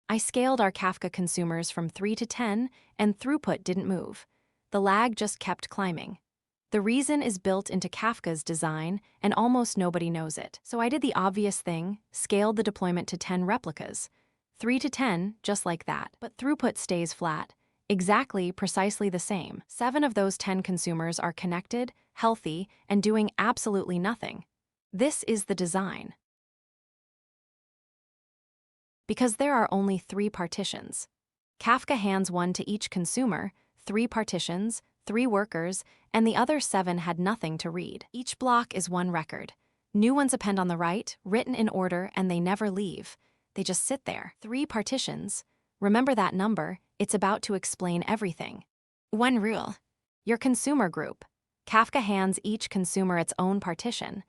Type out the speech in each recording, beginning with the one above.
I scaled our Kafka consumers from 3 to 10, and throughput didn't move. The lag just kept climbing. The reason is built into Kafka's design, and almost nobody knows it. So I did the obvious thing, scaled the deployment to 10 replicas. 3 to 10, just like that. But throughput stays flat. Precisely the same. 7 of those 10 consumers are connected, healthy, and doing absolutely nothing. This is the design. Because there are only 3 partitions. Kafka hands 1 to each consumer, 3 partitions, 3 workers, and the other 7 had nothing to read. Each block is 1 record. New ones append on the right, written in order, and they never leave. They just sit there. 3 partitions. Remember that number, it's about to explain everything. 1 rule. Your consumer group. Kafka hands each consumer its own partition.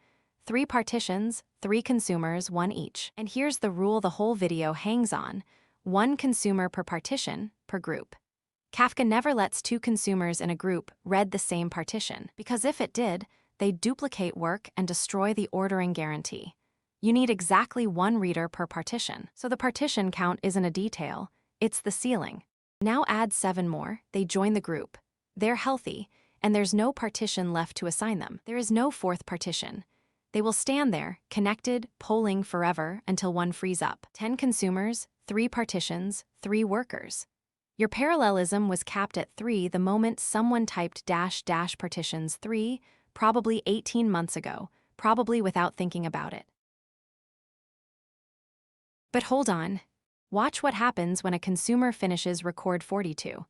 3 partitions, 3 consumers, 1 each. And here's the rule the whole video hangs on. 1 consumer per partition, per group. Kafka never lets 2 consumers in a group read the same partition, because if it did, they'd duplicate work and destroy the ordering guarantee. You need exactly 1 reader per partition. So the partition count isn't a detail, it's the ceiling. Now add 7 more, they join the group. They're healthy, and there's no partition left to assign them. There is no 4th partition. They will stand there, connected, polling forever until 1 frees up. 10 consumers, 3 partitions, 3 workers. Your parallelism was capped at 3 the moment someone typed -- partitions 3, probably 18 months ago, probably without thinking about it. But hold on. Watch what happens when a consumer finishes record 42.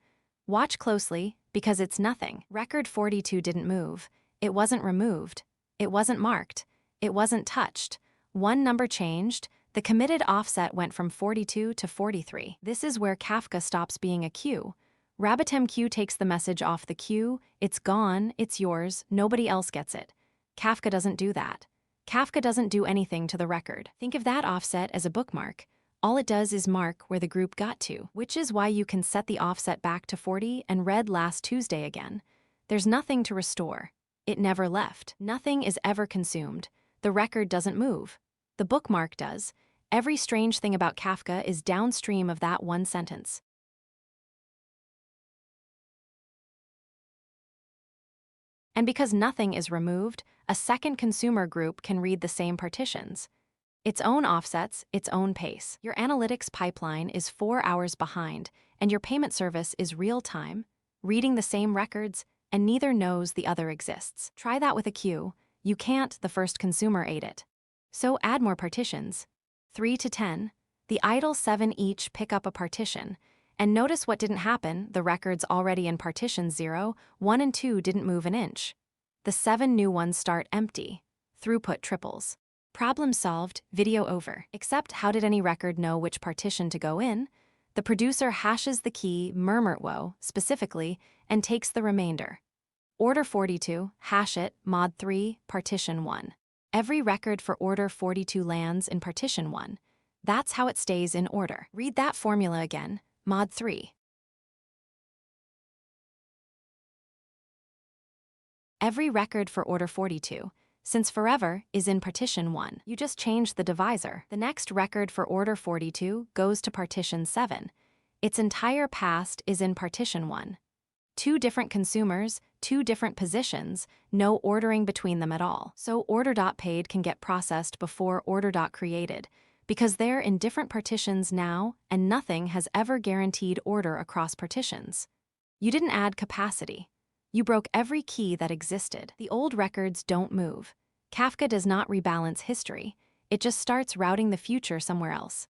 Watch closely, because it's nothing. Record 42 didn't move. It wasn't removed. It wasn't marked. It wasn't touched. 1 number changed. The committed offset went from 42 to 43. This is where Kafka stops being a queue. RabbitMQ takes the message off the queue. It's gone, it's yours, nobody else gets it. Kafka doesn't do that. Kafka doesn't do anything to the record. Think of that offset as a bookmark. All it does is mark where the group got to, which is why you can set the offset back to 40 and read last Tuesday again. There's nothing to restore. It never left. Nothing is ever consumed. The record doesn't move. The bookmark does. Every strange thing about Kafka is downstream of that 1 sentence. And because nothing is removed, a second consumer group can read the same partitions. Its own offsets, its own pace. Your analytics pipeline is 4 hours behind, and your payment service is real-time, reading the same records, and neither knows the other exists. Try that with a queue. You can't, the first consumer ate it. So add more partitions. 3 to 10. The idle 7 each pick up a partition. And notice what didn't happen. The records already in partition 0, 1 and 2 didn't move an inch. The 7 new ones start empty. Throughput triples. Problem solved, video over. Except how did any record know which partition to go in? The producer hashes the key murmurtwo specifically and takes the remainder. Order 42, hash it, mod 3, partition 1. Every record for order 42 lands in partition 1. That's how it stays in order. Read that formula again, mod 3. Every record for order 42, since forever is in partition 1. You just changed the divisor. The next record for order 42 goes to partition 7. Its entire past is in partition 1. 2 different consumers, 2 different positions, no ordering between them at all. So order.paid can get processed before order.created, because they're in different partitions now and nothing has ever guaranteed order across partitions. You didn't add capacity. You broke every key that existed. The old records don't move. Kafka does not rebalance history. It just starts routing the future somewhere else.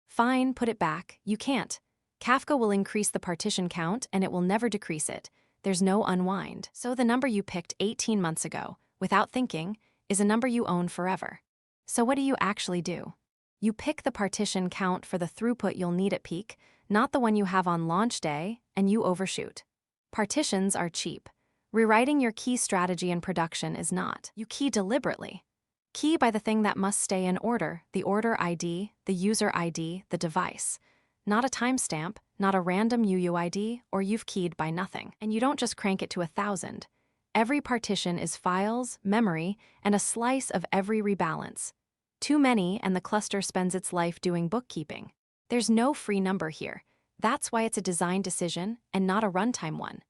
Fine, put it back. You can't. Kafka will increase the partition count and it will never decrease it. There's no unwind. So the number you picked 18 months ago, without thinking, is a number you own forever. So what do you actually do? You pick the partition count for the throughput you'll need at peak, not the one you have on launch day, and you overshoot. Partitions are cheap. Rewriting your key strategy in production is not. You key deliberately. Key by the thing that must stay in order, the order ID, the user ID, the device. Not a timestamp, not a random UUID, or you've keyed by nothing. And you don't just crank it to 1,000. Every partition is files, memory, and a slice of every rebalance. Too many, and the cluster spends its life doing bookkeeping. There's no free number here. That's why it's a design decision and not a runtime one.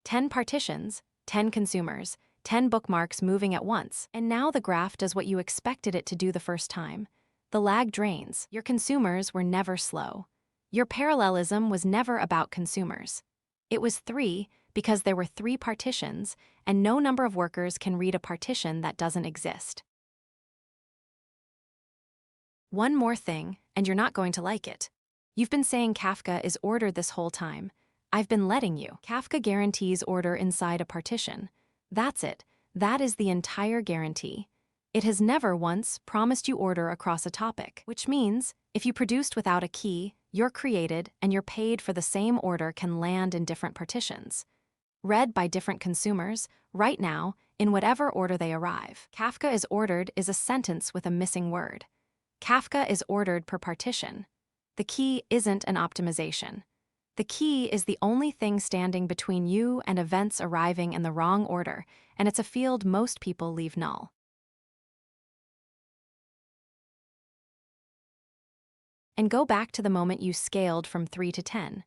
"10 partitions, 10 consumers, 10 bookmarks moving at once, and now the graph does what you expected it to do the first time. The lag drains. Your consumers were never slow. Your parallelism was never about consumers. It was 3 because there were 3 partitions, and no number of workers can read a partition that doesn't exist. One more thing, and you're not going to like it. You've been saying Kafka is ordered this whole time. I've been letting you. Kafka guarantees order inside a partition. That's it. That is the entire guarantee. It has never once promised you order across a topic, which means if you produced without a key, you're created and you're paid for the same order can land in different partitions. Read by different consumers, right now, in whatever order they arrive. Kafka is ordered is a sentence with a missing word. Kafka is ordered per partition. The key isn't an optimization. The key is the only thing standing between you and events arriving in the wrong order, and it's a field most people leave null. And go back to the moment you scaled from 3 to 10.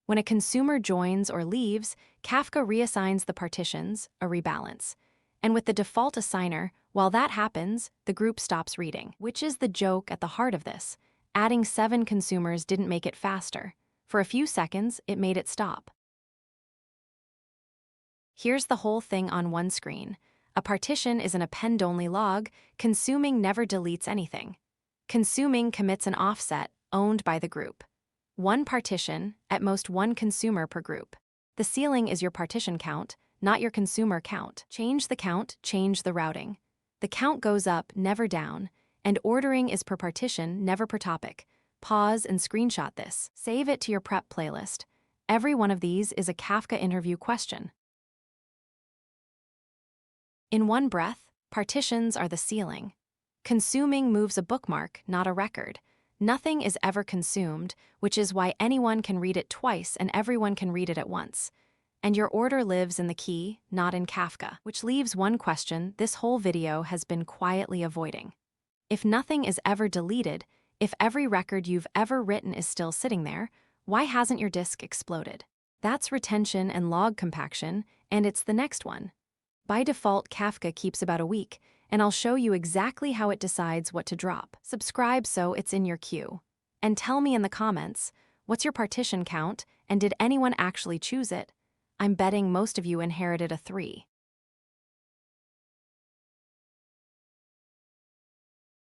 When a consumer joins or leaves, Kafka reassigns the partitions, a rebalance. And with the default assigner, while that happens, the group stops reading. Which is the joke at the heart of this? Adding 7 consumers didn't make it faster. For a few seconds, it made it stop. Here's the whole thing on one screen. A partition is an append-only log. Consuming never deletes anything. Consuming commits an offset, owned by the group. One partition, at most one consumer per group. The ceiling is your partition count, not your consumer count. Change the count, change the routing. The count goes up, never down, and ordering is per partition, never per topic. Pause and screenshot this. Save it to your prep playlist. Every one of these is a Kafka interview question. In one breath, partitions are the ceiling. Consuming moves a bookmark, not a record. Nothing is ever consumed, which is why anyone can read it twice and everyone can read it at once. And your order lives in the key, not in Kafka, which leaves one question this whole video has been quietly avoiding. If nothing is ever deleted, if every record you've ever written is still sitting there, why hasn't your disk exploded? That's retention and log compaction, and it's the next one. By default, Kafka keeps about a week, and I'll show you exactly how it decides what to drop. Subscribe so it's in your queue. And tell me in the comments, what's your partition count, and did anyone actually choose it? I'm betting most of you inherited a 3.